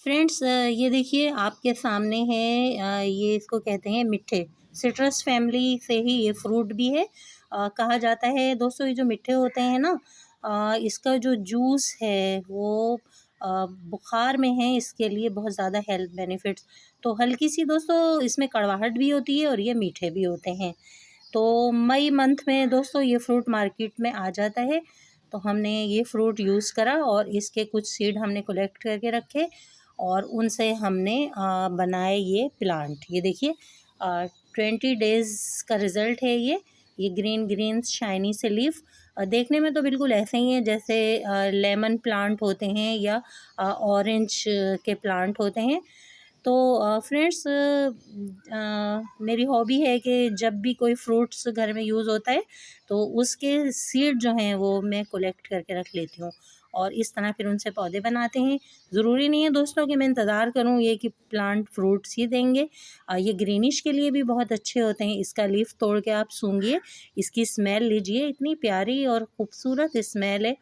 Friends ये देखिए आपके सामने है। ये इसको कहते हैं मिट्ठे। सिट्रस फैमिली से ही ये फ्रूट भी है। कहा जाता है दोस्तों ये जो मिट्ठे होते हैं ना, इसका जो जूस है वो बुखार में है, इसके लिए बहुत ज़्यादा हेल्थ बेनिफिट्स। तो हल्की सी दोस्तों इसमें कड़वाहट भी होती है और ये मीठे भी होते हैं। तो मई मंथ में दोस्तों ये फ्रूट मार्केट में आ जाता है। तो हमने ये फ्रूट यूज़ करा और इसके कुछ सीड हमने कलेक्ट करके रखे और उनसे हमने बनाए ये प्लांट। ये देखिए 20 डेज़ का रिज़ल्ट है ये ग्रीन ग्रीन शाइनी से लीफ। देखने में तो बिल्कुल ऐसे ही है जैसे लेमन प्लांट होते हैं या ऑरेंज के प्लांट होते हैं। तो फ्रेंड्स मेरी हॉबी है कि जब भी कोई फ्रूट्स घर में यूज़ होता है तो उसके सीड जो हैं वो मैं कलेक्ट करके रख लेती हूँ और इस तरह फिर उनसे पौधे बनाते हैं। ज़रूरी नहीं है दोस्तों कि मैं इंतज़ार करूँ ये कि प्लांट फ्रूट्स ही देंगे। ये ग्रीनिश के लिए भी बहुत अच्छे होते हैं। इसका लीफ तोड़ के आप सूंघिए, इसकी स्मेल लीजिए, इतनी प्यारी और ख़ूबसूरत स्मेल है।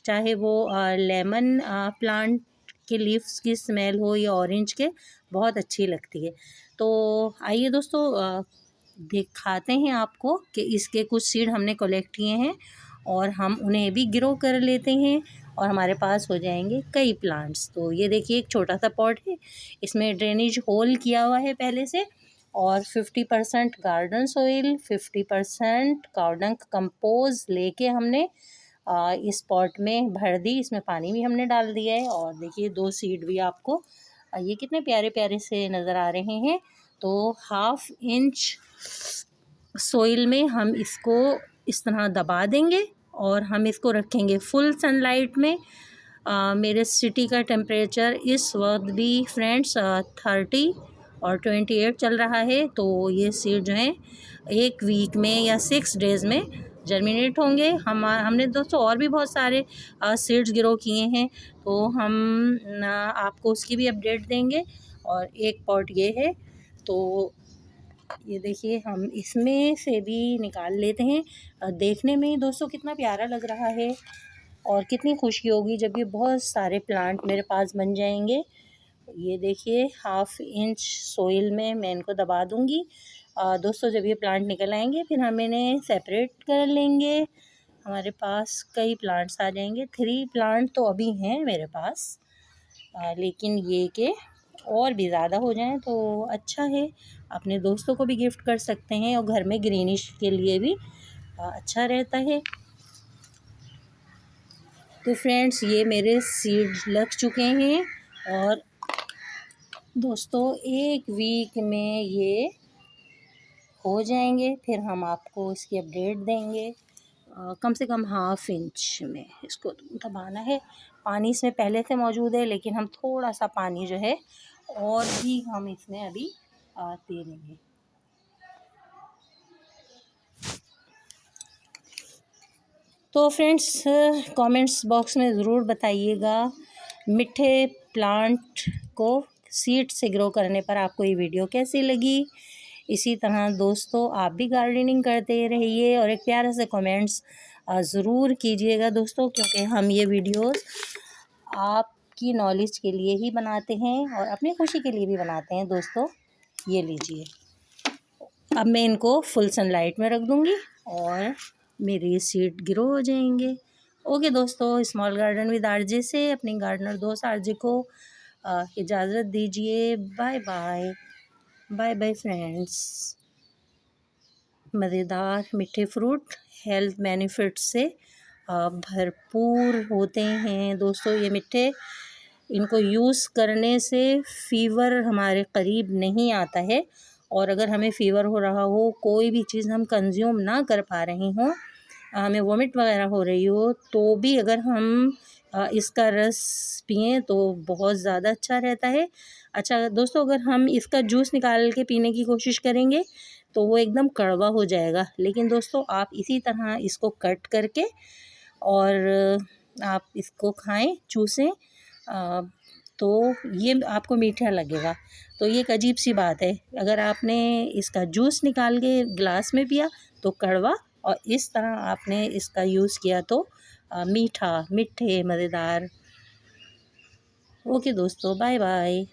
चाहे वो लेमन प्लांट के लीव्स की स्मेल हो या ऑरेंज के, बहुत अच्छी लगती है। तो आइए दोस्तों दिखाते हैं आपको कि इसके कुछ सीड हमने कलेक्ट किए हैं और हम उन्हें भी ग्रो कर लेते हैं और हमारे पास हो जाएंगे कई प्लांट्स। तो ये देखिए एक छोटा सा पॉट है, इसमें ड्रेनेज होल किया हुआ है पहले से और 50% गार्डन सोइल 50% काउडंग कंपोज लेके हमने इस पॉट में भर दी। इसमें पानी भी हमने डाल दिया है और देखिए 2 सीड भी आपको ये कितने प्यारे प्यारे से नज़र आ रहे हैं। तो 1/2 इंच सोइल में हम इसको इस तरह दबा देंगे और हम इसको रखेंगे फुल सनलाइट में। मेरे सिटी का टेम्परेचर इस वक्त भी फ्रेंड्स 30 और 28 चल रहा है। तो ये सीड जो हैं 1 वीक में या 6 डेज़ में जर्मिनेट होंगे। हमने दोस्तों और भी बहुत सारे सीड्स ग्रो किए हैं, तो हम आपको उसकी भी अपडेट देंगे। और एक पॉट ये है, तो ये देखिए हम इसमें से भी निकाल लेते हैं। देखने में दोस्तों कितना प्यारा लग रहा है और कितनी खुशी होगी जब ये बहुत सारे प्लांट मेरे पास बन जाएंगे। ये देखिए 1/2 इंच सोइल में मैं इनको दबा दूँगी। दोस्तों जब ये प्लांट निकल आएंगे फिर हम इन्हें सेपरेट कर लेंगे। हमारे पास कई प्लांट्स आ जाएंगे। 3 प्लांट तो अभी हैं मेरे पास, लेकिन ये कि और भी ज़्यादा हो जाएं तो अच्छा है। अपने दोस्तों को भी गिफ्ट कर सकते हैं और घर में ग्रीनिश के लिए भी अच्छा रहता है। तो फ्रेंड्स ये मेरे सीड लग चुके हैं और दोस्तों 1 वीक में ये हो जाएंगे। फिर हम आपको इसकी अपडेट देंगे। कम से कम 1/2 इंच में इसको दबाना है। पानी इसमें पहले से मौजूद है, लेकिन हम थोड़ा सा पानी जो है और भी हम इसमें अभी दे देंगे। तो फ्रेंड्स कमेंट्स बॉक्स में ज़रूर बताइएगा मिट्ठे प्लांट को सीड से ग्रो करने पर आपको ये वीडियो कैसी लगी। इसी तरह दोस्तों आप भी गार्डनिंग करते रहिए और एक प्यारा से कमेंट्स ज़रूर कीजिएगा दोस्तों, क्योंकि हम ये वीडियोस आपकी नॉलेज के लिए ही बनाते हैं और अपनी खुशी के लिए भी बनाते हैं दोस्तों। ये लीजिए, अब मैं इनको फुल सनलाइट में रख दूँगी और मेरे सीड ग्रो हो जाएंगे। ओके दोस्तों, स्मॉल गार्डन विद आरजे से अपनी गार्डनर दोस्त आरजे को इजाज़त दीजिए। Bye bye. Bye bye friends. मज़ेदार मीठे फ्रूट हेल्थ बेनिफिट से भरपूर होते हैं दोस्तों ये मिट्ठे। इनको यूज़ करने से फ़ीवर हमारे करीब नहीं आता है और अगर हमें फ़ीवर हो रहा हो, कोई भी चीज़ हम कंज्यूम ना कर पा रहे हों, हमें वॉमिट वगैरह हो रही हो, तो भी अगर हम इसका रस पिएं तो बहुत ज़्यादा अच्छा रहता है। अच्छा दोस्तों, अगर हम इसका जूस निकाल के पीने की कोशिश करेंगे तो वो एकदम कड़वा हो जाएगा, लेकिन दोस्तों आप इसी तरह इसको कट करके और आप इसको खाएं, चूसें, तो ये आपको मीठा लगेगा। तो ये एक अजीब सी बात है, अगर आपने इसका जूस निकाल के गिलास में पिया तो कड़वा, और इस तरह आपने इसका यूज़ किया तो मीठा, मिट्ठे, मज़ेदार। ओके दोस्तों, बाय बाय।